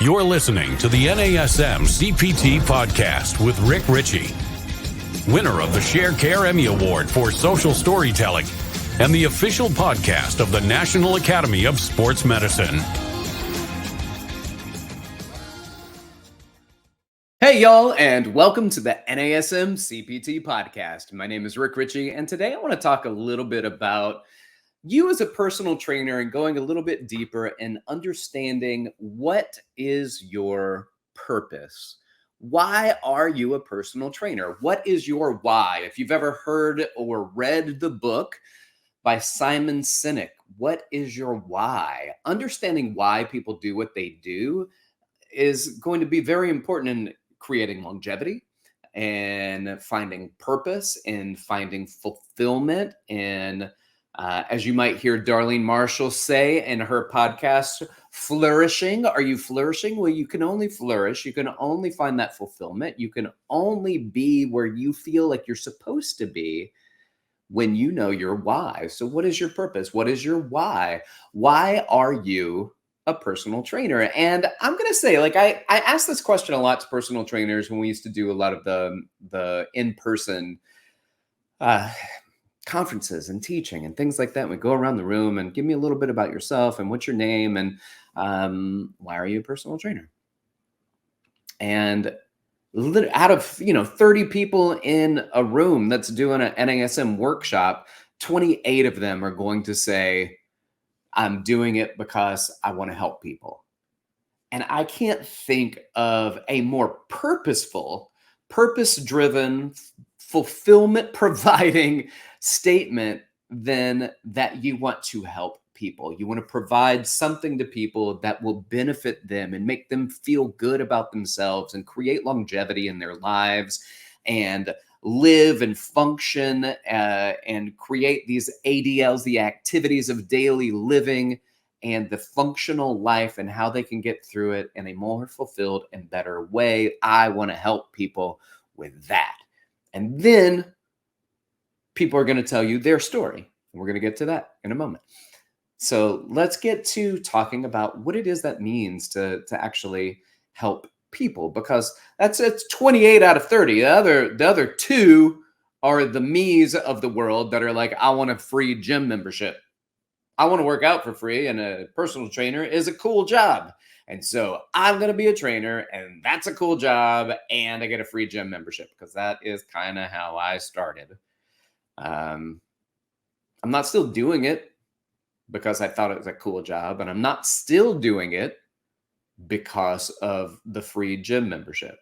You're listening to the NASM-CPT Podcast with Richey, winner of the Share Care Emmy Award for Social Storytelling and the official podcast of the National Academy of Sports Medicine. Hey y'all, and welcome to the NASM-CPT Podcast. My name is Richey, and today I want to talk a little bit about you as a personal trainer and going a little bit deeper and understanding what is your purpose. Why are you a personal trainer? What is your why? If you've ever heard or read the book by Simon Sinek, what is your why? Understanding why people do what they do is going to be very important in creating longevity and finding purpose and finding fulfillment. And as you might hear Darlene Marshall say in her podcast, flourishing. Are you flourishing? Well, you can only flourish. You can only find that fulfillment. You can only be where you feel like you're supposed to be when you know your why. So what is your purpose? What is your why? Why are you a personal trainer? And I'm going to say, like, I asked this question a lot to personal trainers when we used to do a lot of the in-person conferences and teaching and things like that. We go around the room and give me a little bit about yourself and what's your name and why are you a personal trainer? And out of 30 people in a room that's doing an NASM workshop, 28 of them are going to say, I'm doing it because I want to help people. And I can't think of a more purposeful, purpose-driven, fulfillment-providing statement than that you want to help people. You want to provide something to people that will benefit them and make them feel good about themselves and create longevity in their lives and live and function and create these ADLs, the activities of daily living and the functional life and how they can get through it in a more fulfilled and better way. I want to help people with that. And then people are going to tell you their story. And we're going to get to that in a moment. So let's get to talking about what it is that means to actually help people, because it's 28 out of 30. The other two are the me's of the world that are like, I want a free gym membership. I want to work out for free, and a personal trainer is a cool job. And so I'm going to be a trainer, and that's a cool job, and I get a free gym membership, because that is kind of how I started. I'm not still doing it because I thought it was a cool job, and I'm not still doing it because of the free gym membership.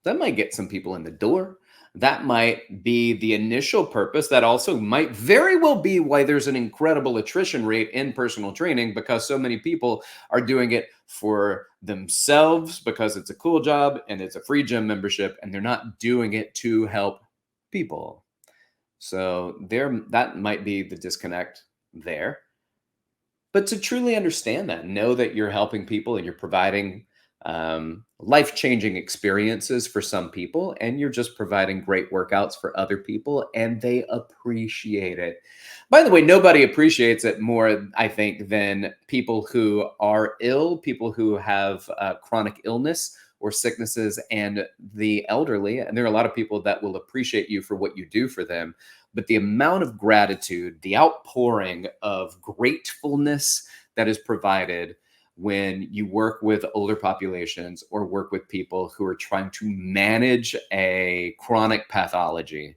That might get some people in the door. That might be the initial purpose. That also might very well be why there's an incredible attrition rate in personal training, because so many people are doing it for themselves because it's a cool job and it's a free gym membership, and they're not doing it to help people. So that might be the disconnect there. But to truly understand that, know that you're helping people and you're providing life-changing experiences for some people, and you're just providing great workouts for other people, and they appreciate it. By the way, nobody appreciates it more, I think, than people who are ill, people who have chronic illness or sicknesses, and the elderly. And there are a lot of people that will appreciate you for what you do for them. But the amount of gratitude, the outpouring of gratefulness that is provided when you work with older populations or work with people who are trying to manage a chronic pathology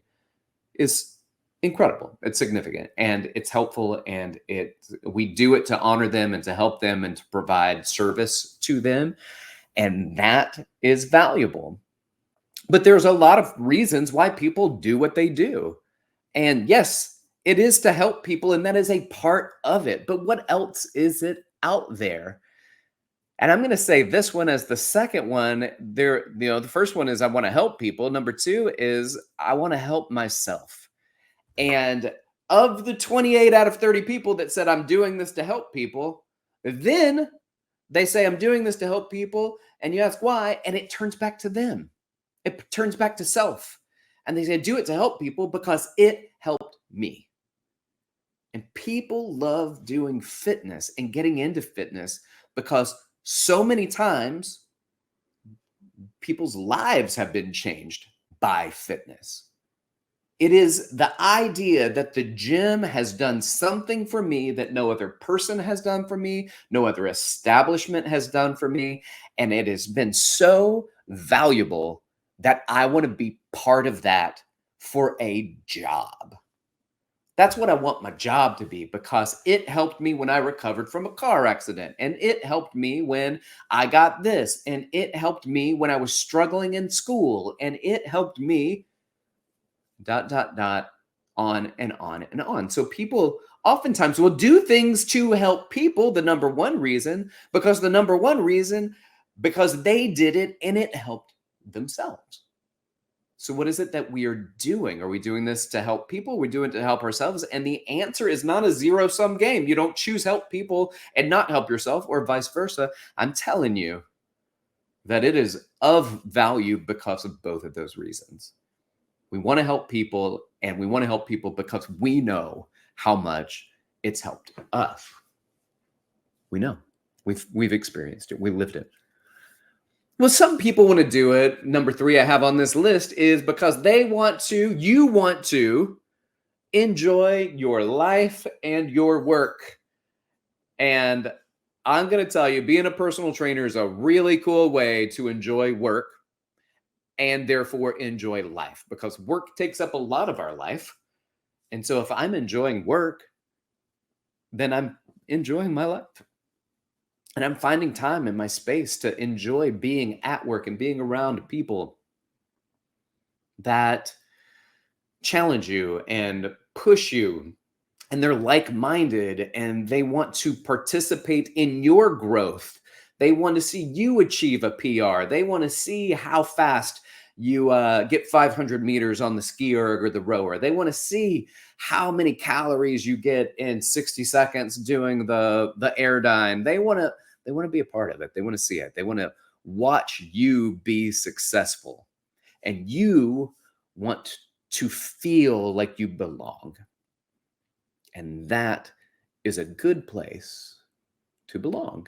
is incredible. It's significant, and it's helpful, and we do it to honor them and to help them and to provide service to them. And that is valuable. But there's a lot of reasons why people do what they do. And yes, it is to help people, and that is a part of it. But what else is it out there? And I'm going to say this one as the second one. The first one is I want to help people. Number two is I want to help myself. And of the 28 out of 30 people that said I'm doing this to help people, then they say I'm doing this to help people, and you ask why, and it turns back to them. It turns back to self. And they say, do it to help people because it helped me. And people love doing fitness and getting into fitness because So many times, people's lives have been changed by fitness. It is the idea that the gym has done something for me that no other person has done for me, no other establishment has done for me. And it has been so valuable that I want to be part of that for a job. That's what I want my job to be, because it helped me when I recovered from a car accident, and it helped me when I got this, and it helped me when I was struggling in school, and it helped me on and on and on. So people oftentimes will do things to help people, the number one reason, because they did it and it helped themselves. So what is it that we are doing? Are we doing this to help people? We're doing it to help ourselves. And the answer is not a zero-sum game. You don't choose help people and not help yourself, or vice versa. I'm telling you that it is of value because of both of those reasons. We want to help people, and we want to help people because we know how much it's helped us. We know. We've experienced it. We lived it. Well, some people want to do it. Number 3 I have on this list is because you want to enjoy your life and your work. And I'm going to tell you, being a personal trainer is a really cool way to enjoy work and therefore enjoy life, because work takes up a lot of our life. And so if I'm enjoying work, then I'm enjoying my life. And I'm finding time in my space to enjoy being at work and being around people that challenge you and push you, and they're like-minded, and they want to participate in your growth. They want to see you achieve a PR. They want to see how fast you get 500 meters on the ski erg or the rower. They want to see how many calories you get in 60 seconds doing the airdyne. They want to be a part of it. They want to see it. They want to watch you be successful. And you want to feel like you belong. And that is a good place to belong,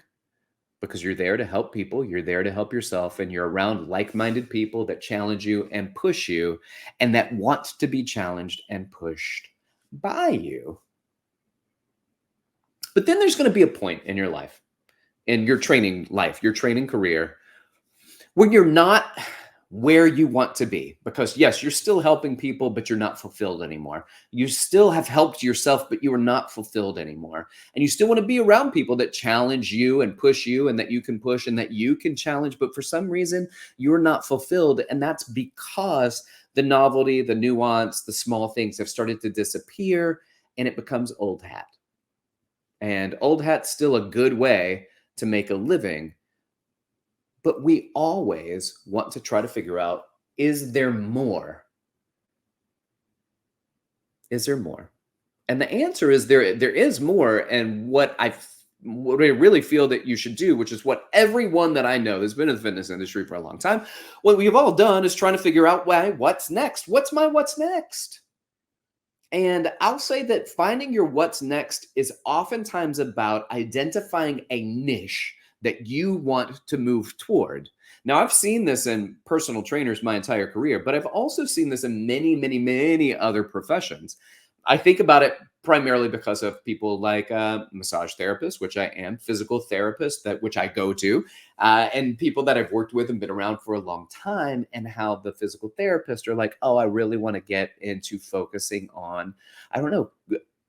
because you're there to help people, you're there to help yourself, and you're around like-minded people that challenge you and push you, and that want to be challenged and pushed by you. But then there's going to be a point in your life, in your training life, your training career, when you're not where you want to be. Because yes, you're still helping people, but you're not fulfilled anymore. You still have helped yourself, but you are not fulfilled anymore. And you still want to be around people that challenge you and push you, and that you can push and that you can challenge. But for some reason, you're not fulfilled. And that's because the novelty, the nuance, the small things have started to disappear, and it becomes old hat. And old hat's still a good way to make a living. But we always want to try to figure out, is there more? Is there more? And the answer is there is more. And what I really feel that you should do, which is what everyone that I know that's been in the fitness industry for a long time, what we've all done is trying to figure out, what's next? What's next? And I'll say that finding your what's next is oftentimes about identifying a niche that you want to move toward. Now, I've seen this in personal trainers my entire career, but I've also seen this in many, many, many other professions. I think about it primarily because of people like massage therapists, which I am, physical therapists, which I go to, and people that I've worked with and been around for a long time, and how the physical therapists are like, oh, I really want to get into focusing on, I don't know,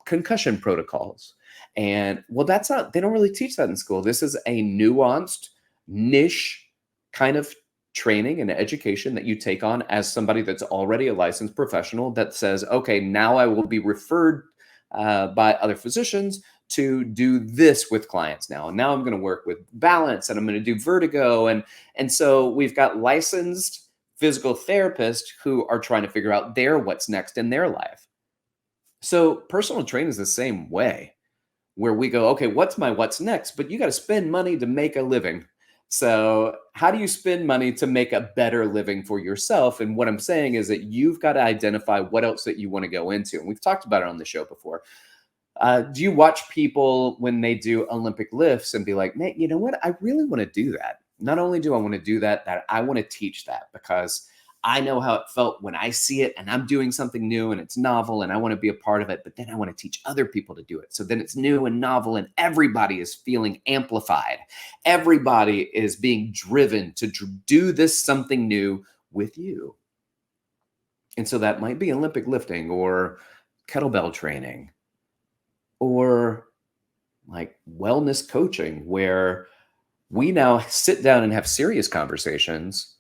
concussion protocols. And well, they don't really teach that in school. This is a nuanced niche kind of training and education that you take on as somebody that's already a licensed professional that says, okay, now I will be referred by other physicians to do this with clients now. And now I'm going to work with balance, and I'm going to do vertigo. And so we've got licensed physical therapists who are trying to figure out what's next in their life. So personal training is the same way, where we go, okay, what's next? But you got to spend money to make a living. So how do you spend money to make a better living for yourself? And what I'm saying is that you've got to identify what else that you want to go into. And we've talked about it on the show before. Do you watch people when they do Olympic lifts and be like, man, you know what? I really want to do that. Not only do I want to do that, that I want to teach that because I know how it felt when I see it and I'm doing something new and it's novel and I want to be a part of it, but then I want to teach other people to do it. So then it's new and novel and everybody is feeling amplified. Everybody is being driven to do this something new with you. And so that might be Olympic lifting or kettlebell training or like wellness coaching, where we now sit down and have serious conversations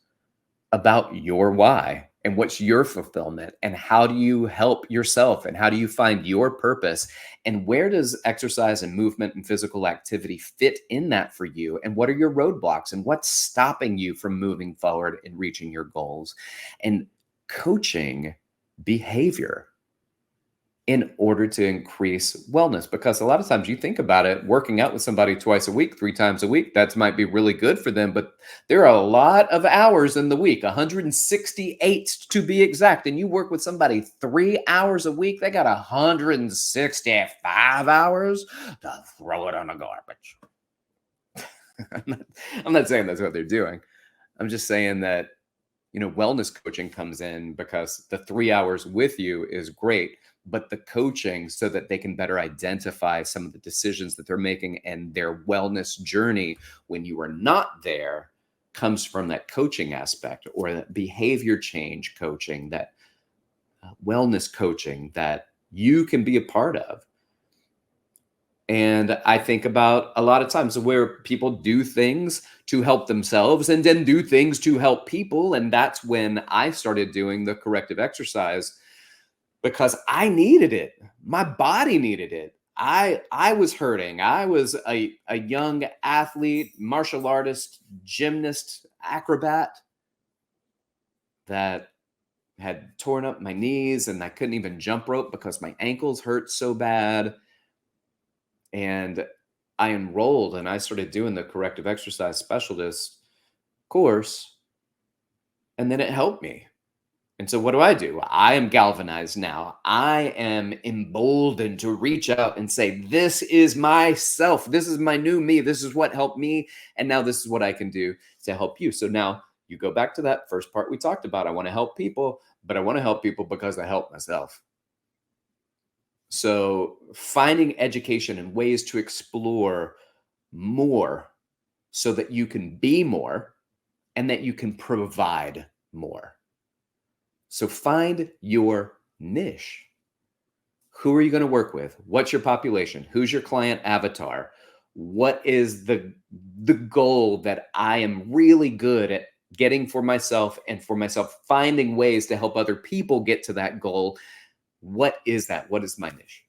about your why and what's your fulfillment and how do you help yourself and how do you find your purpose and where does exercise and movement and physical activity fit in that for you, and what are your roadblocks and what's stopping you from moving forward and reaching your goals, and coaching behavior in order to increase wellness. Because a lot of times you think about it, working out with somebody twice a week, 3 times a week, that might be really good for them. But there are a lot of hours in the week, 168 to be exact. And you work with somebody 3 hours a week, they got 165 hours to throw it on the garbage. I'm not saying that's what they're doing. I'm just saying that, wellness coaching comes in because the 3 hours with you is great, but the coaching so that they can better identify some of the decisions that they're making and their wellness journey when you are not there comes from that coaching aspect, or that behavior change coaching, that wellness coaching that you can be a part of. And I think about a lot of times where people do things to help themselves and then do things to help people. And that's when I started doing the corrective exercise because I needed it. My body needed it. I was hurting. I was a young athlete, martial artist, gymnast, acrobat that had torn up my knees and I couldn't even jump rope because my ankles hurt so bad. And I enrolled and I started doing the corrective exercise specialist course. And then it helped me. And so what do? I am galvanized now. I am emboldened to reach out and say, this is myself. This is my new me. This is what helped me. And now this is what I can do to help you. So now you go back to that first part we talked about. I want to help people, but I want to help people because I help myself. So finding education and ways to explore more so that you can be more and that you can provide more. So find your niche. Who are you going to work with? What's your population? Who's your client avatar? What is the goal that I am really good at getting for myself, and for myself finding ways to help other people get to that goal? What is that? What is my niche?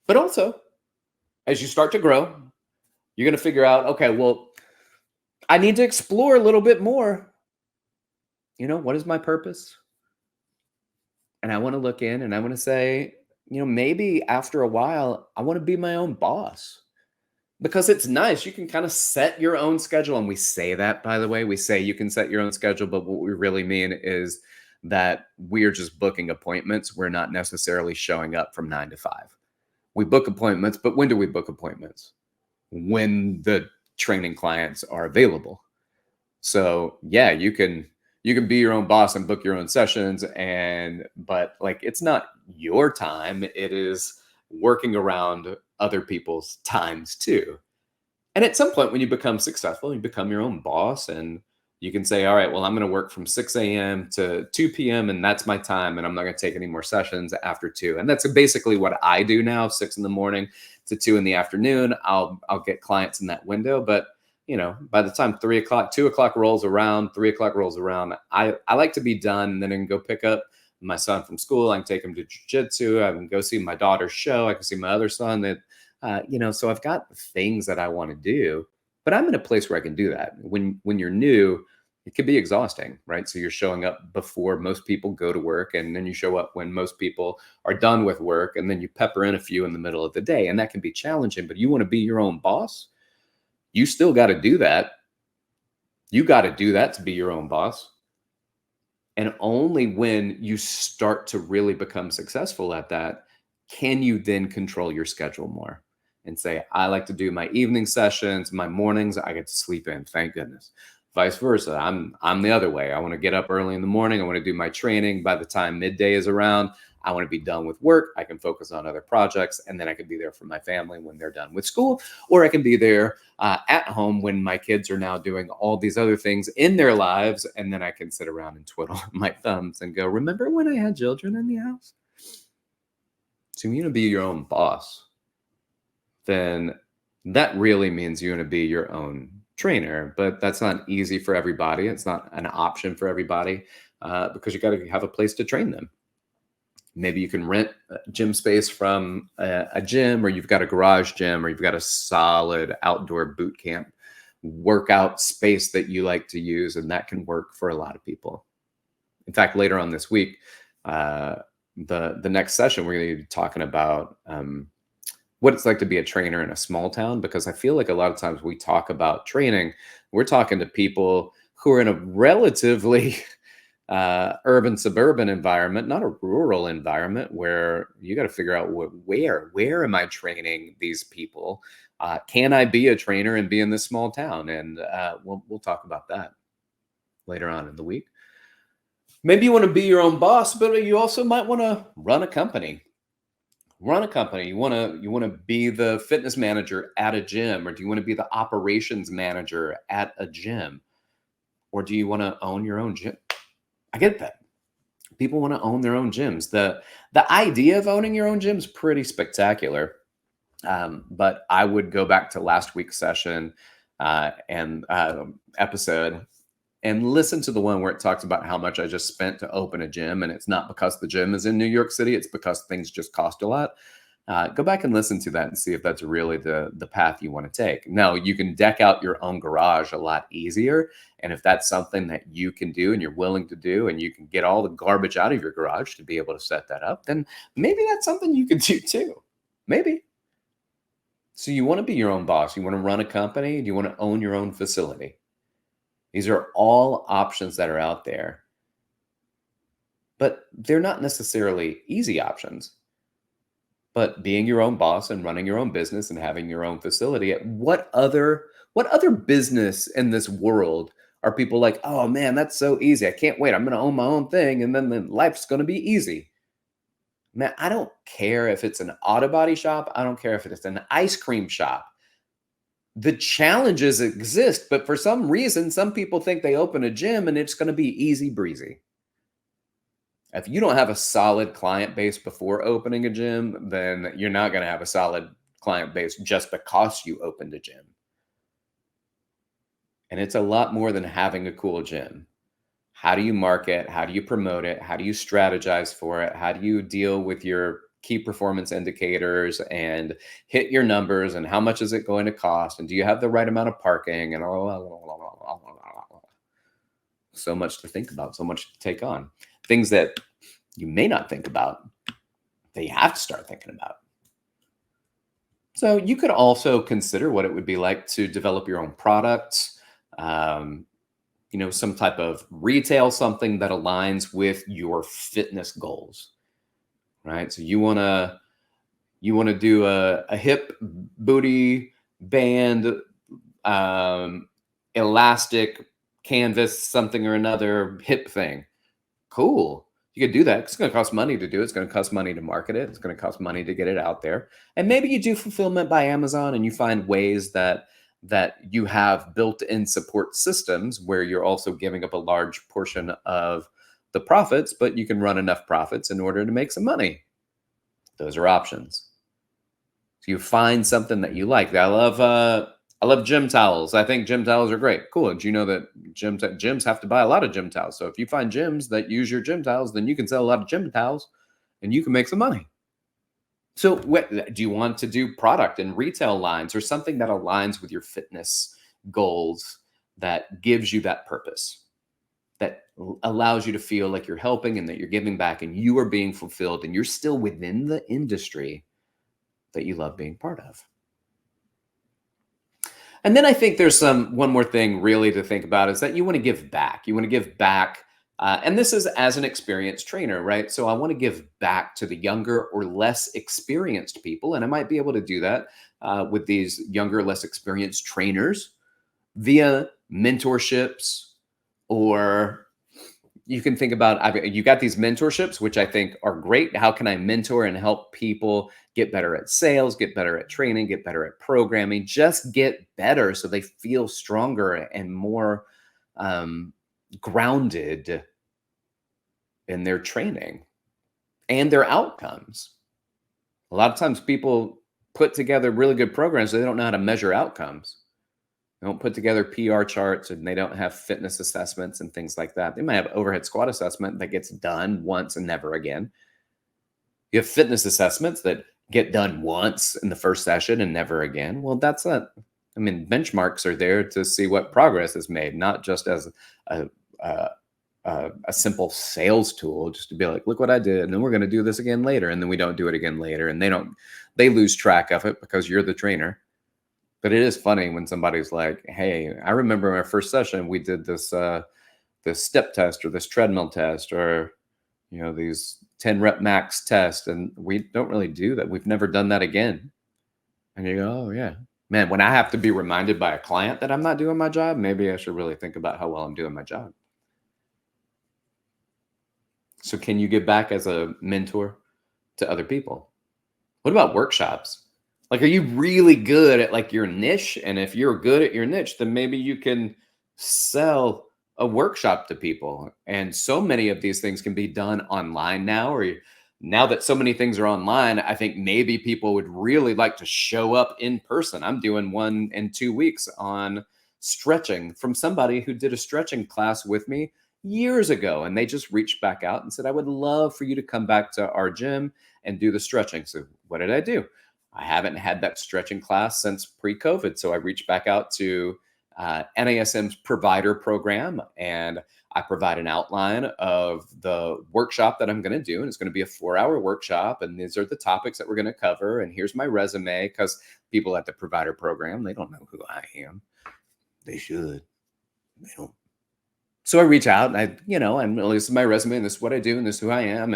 But also, as you start to grow, you're going to figure out, okay, well, I need to explore a little bit more. What is my purpose? And I want to look in and I want to say, maybe after a while, I want to be my own boss. Because it's nice. You can kind of set your own schedule. And we say that, by the way, we say you can set your own schedule. But what we really mean is that we're just booking appointments. We're not necessarily showing up from 9 to 5. We book appointments. But when do we book appointments? When the training clients are available. So yeah, you can be your own boss and book your own sessions. But like, it's not your time. It is working around other people's times too. And at some point when you become successful, you become your own boss and you can say, all right, well, I'm going to work from 6 a.m. to 2 p.m. and that's my time. And I'm not going to take any more sessions after 2. And that's basically what I do now, 6 in the morning to 2 in the afternoon. I'll get clients in that window. But by the time 3 o'clock, 2 o'clock rolls around, 3 o'clock rolls around, I like to be done. And then I can go pick up my son from school. I can take him to jiu-jitsu. I can go see my daughter's show. I can see my other son that, so I've got things that I want to do, but I'm in a place where I can do that. When you're new, it can be exhausting, right? So you're showing up before most people go to work, and then you show up when most people are done with work, and then you pepper in a few in the middle of the day. And that can be challenging, but you want to be your own boss. You still got to do that. You got to do that to be your own boss. And only when you start to really become successful at that can you then control your schedule more and say, I like to do my evening sessions, my mornings, I get to sleep in, thank goodness. Vice versa. I'm the other way. I want to get up early in the morning. I want to do my training. By the time midday is around, I want to be done with work. I can focus on other projects, and then I can be there for my family when they're done with school, or I can be there at home when my kids are now doing all these other things in their lives, and then I can sit around and twiddle my thumbs and go, remember when I had children in the house? So you want to be your own boss, then that really means you want to be your own trainer, but that's not easy for everybody. It's not an option for everybody because you got to have a place to train them. Maybe you can rent gym space from a gym, or you've got a garage gym, or you've got a solid outdoor boot camp workout space that you like to use, and that can work for a lot of people. In fact, later on this week, the next session, we're going to be talking about what it's like to be a trainer in a small town, because I feel like a lot of times we talk about training, we're talking to people who are in a relatively urban suburban environment, not a rural environment, where you got to figure out where am I training these people? Can I be a trainer and be in this small town? And we'll talk about that later on in the week. Maybe you want to be your own boss, but you also might want to run a company. You want to be the fitness manager at a gym, or do you want to be the operations manager at a gym, or do you want to own your own gym? I get that. People want to own their own gyms. The idea of owning your own gym is pretty spectacular. But I would go back to last week's session and episode and listen to the one where it talks about how much I just spent to open a gym. And it's not because the gym is in New York City. It's because things just cost a lot. Go back and listen to that and see if that's really the path you want to take. Now, you can deck out your own garage a lot easier. And if that's something that you can do and you're willing to do, and you can get all the garbage out of your garage to be able to set that up, then maybe that's something you can do too. Maybe. So you want to be your own boss. You want to run a company. You want to own your own facility. These are all options that are out there, but they're not necessarily easy options. But being your own boss and running your own business and having your own facility, what other business in this world are people like, oh man, that's so easy. I can't wait. I'm going to own my own thing, and then life's going to be easy. Man, I don't care if it's an auto body shop. I don't care if it's an ice cream shop. The challenges exist, but for some reason, some people think they open a gym and it's going to be easy breezy. If you don't have a solid client base before opening a gym, then you're not going to have a solid client base just because you opened a gym. And it's a lot more than having a cool gym. How do you market? How do you promote it? How do you strategize for it? How do you deal with your key performance indicators and hit your numbers? And how much is it going to cost? And do you have the right amount of parking? And so much to think about, so much to take on. Things that you may not think about, that you have to start thinking about. So you could also consider what it would be like to develop your own products, some type of retail, something that aligns with your fitness goals, right? So you want to do a hip booty band, elastic canvas, something or another hip thing. Cool. You could do that. It's going to cost money to do it. It's going to cost money to market it. It's going to cost money to get it out there. And maybe you do fulfillment by Amazon, and you find ways that you have built-in support systems where you're also giving up a large portion of the profits, but you can run enough profits in order to make some money. Those are options. So you find something that you like. I love gym towels. I think gym towels are great. Cool. And you know that gyms have to buy a lot of gym towels. So if you find gyms that use your gym towels, then you can sell a lot of gym towels and you can make some money. So do you want to do product and retail lines, or something that aligns with your fitness goals, that gives you that purpose, that allows you to feel like you're helping and that you're giving back and you are being fulfilled and you're still within the industry that you love being part of? And then I think there's one more thing really to think about, is that you want to give back. You want to give back And this is as an experienced trainer, right? So I want to give back to the younger or less experienced people. And I might be able to do that with these younger, less experienced trainers via mentorships, or you can think about, you got these mentorships, which I think are great. How can I mentor and help people get better at sales, get better at training, get better at programming, just get better so they feel stronger and more grounded in their training and their outcomes. A lot of times people put together really good programs, they don't know how to measure outcomes. They don't put together PR charts, and they don't have fitness assessments and things like that. They might have overhead squat assessment that gets done once and never again. You have fitness assessments that get done once in the first session and never again. Well, that's not, I mean, benchmarks are there to see what progress is made, not just as a simple sales tool, just to be like, look what I did, and then we're going to do this again later, and then we don't do it again later, and they lose track of it because you're the trainer. But it is funny when somebody's like, hey, I remember my first session, we did this this step test or this treadmill test, or these 10 rep max test, and we don't really do that. We've never done that again. And you go, oh yeah, man, when I have to be reminded by a client that I'm not doing my job, maybe I should really think about how well I'm doing my job. So can you give back as a mentor to other people? What about workshops? Like, are you really good at like your niche? And if you're good at your niche, then maybe you can sell a workshop to people. And so many of these things can be done online now, or now that so many things are online, I think maybe people would really like to show up in person. I'm doing one in 2 weeks on stretching from somebody who did a stretching class with me years ago. And they just reached back out and said, I would love for you to come back to our gym and do the stretching. So what did I do? I haven't had that stretching class since pre-COVID. So I reached back out to NASM's provider program, and I provide an outline of the workshop that I'm going to do. And it's going to be a 4-hour workshop. And these are the topics that we're going to cover. And here's my resume, because people at the provider program, they don't know who I am. They should. They don't. So I reach out and and this is my resume, and this is what I do, and this is who I am.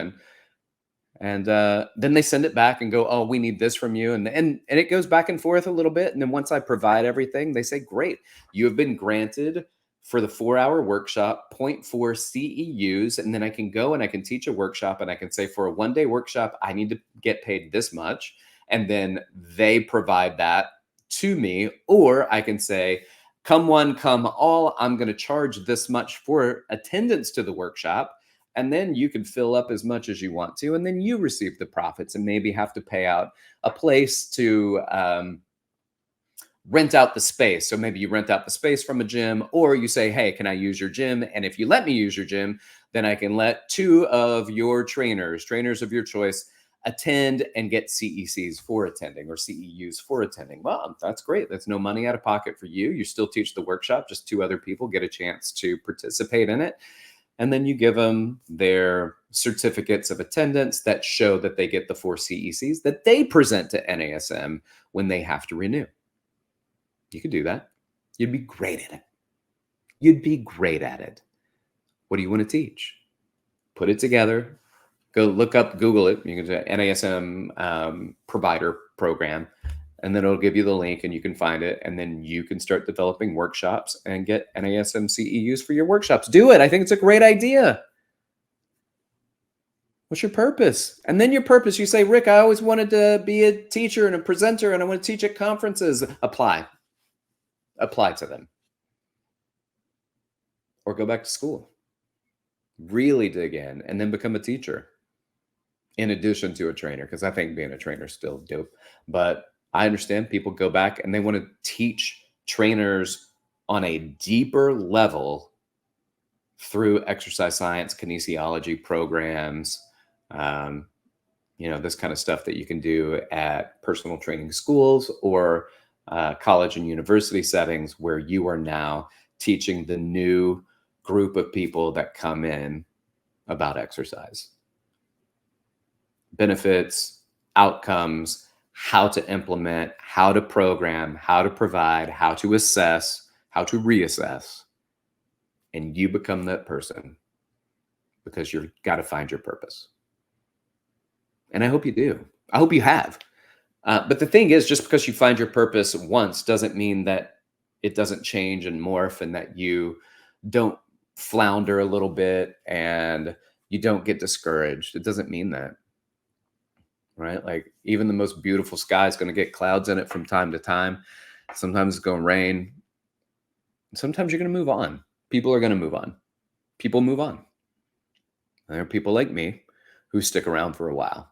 And then they send it back and go, oh, we need this from you. And it goes back and forth a little bit. And then once I provide everything, they say, great, you have been granted for the 4-hour workshop 0.4 CEUs. And then I can go and I can teach a workshop, and I can say, for a 1-day workshop, I need to get paid this much. And then they provide that to me. Or I can say, come one, come all, I'm going to charge this much for attendance to the workshop. And then you can fill up as much as you want to, and then you receive the profits, and maybe have to pay out a place to rent out the space. So maybe you rent out the space from a gym, or you say, hey, can I use your gym? And if you let me use your gym, then I can let 2 of your trainers of your choice, attend and get CECs for attending, or CEUs for attending. Well, that's great. That's no money out of pocket for you. You still teach the workshop, just 2 other people get a chance to participate in it. And then you give them their certificates of attendance that show that they get the 4 CECs that they present to NASM when they have to renew. You could do that. You'd be great at it. You'd be great at it. What do you want to teach? Put it together. Go look up, Google it. You can do NASM provider program. And then it'll give you the link, and you can find it. And then you can start developing workshops and get NASM CEUs for your workshops. Do it. I think it's a great idea. What's your purpose? And then your purpose, you say, Rick, I always wanted to be a teacher and a presenter, and I want to teach at conferences. Apply to them. Or go back to school. Really dig in, and then become a teacher in addition to a trainer, because I think being a trainer is still dope. But I understand people go back and they want to teach trainers on a deeper level through exercise science, kinesiology programs, this kind of stuff that you can do at personal training schools or college and university settings, where you are now teaching the new group of people that come in about exercise. Benefits, outcomes, how to implement, how to program, how to provide, how to assess, how to reassess, and you become that person. because you've got to find your purpose. And I hope you do. I hope you have. But the thing is, just because you find your purpose once doesn't mean that it doesn't change and morph, and that you don't flounder a little bit and you don't get discouraged. It doesn't mean that, right? Like, even the most beautiful sky is going to get clouds in it from time to time. Sometimes it's going to rain. Sometimes you're going to move on. People are going to move on. People move on. And there are people like me who stick around for a while,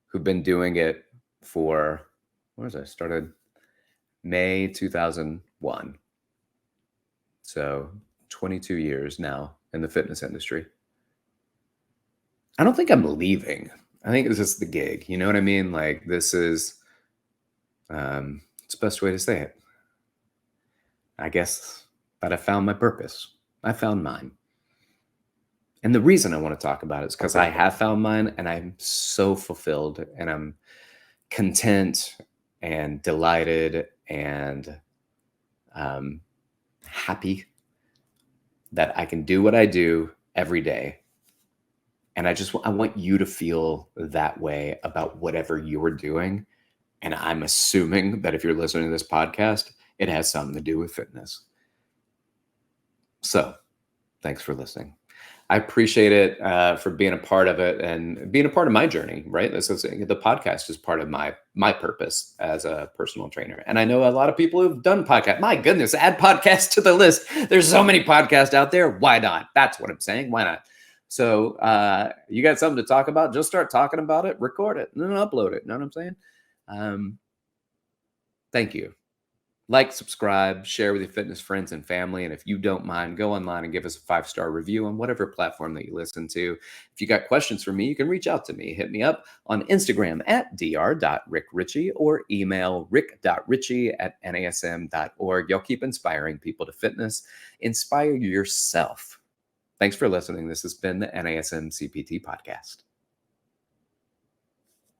who've been doing it for, I started May 2001. So 22 years now in the fitness industry. I don't think I'm leaving. I think this is the gig. You know what I mean? Like, this is, it's the best way to say it. I guess that I found my purpose. I found mine. And the reason I want to talk about it is because I have found mine, and I'm so fulfilled, and I'm content and delighted and happy that I can do what I do every day. And I want you to feel that way about whatever you're doing. And I'm assuming that if you're listening to this podcast, it has something to do with fitness. So thanks for listening. I appreciate it for being a part of it and being a part of my journey, right? The podcast is part of my purpose as a personal trainer. And I know a lot of people who've done podcasts. My goodness, add podcasts to the list. There's so many podcasts out there. Why not? That's what I'm saying. Why not? So you got something to talk about, just start talking about it, record it, and then upload it. You know what I'm saying? Thank you. Like, subscribe, share with your fitness friends and family. And if you don't mind, go online and give us a 5-star review on whatever platform that you listen to. If you got questions for me, you can reach out to me. Hit me up on Instagram at dr.rickrichey or email rick.richey@nasm.org. Y'all keep inspiring people to fitness. Inspire yourself. Thanks for listening. This has been the NASM-CPT Podcast.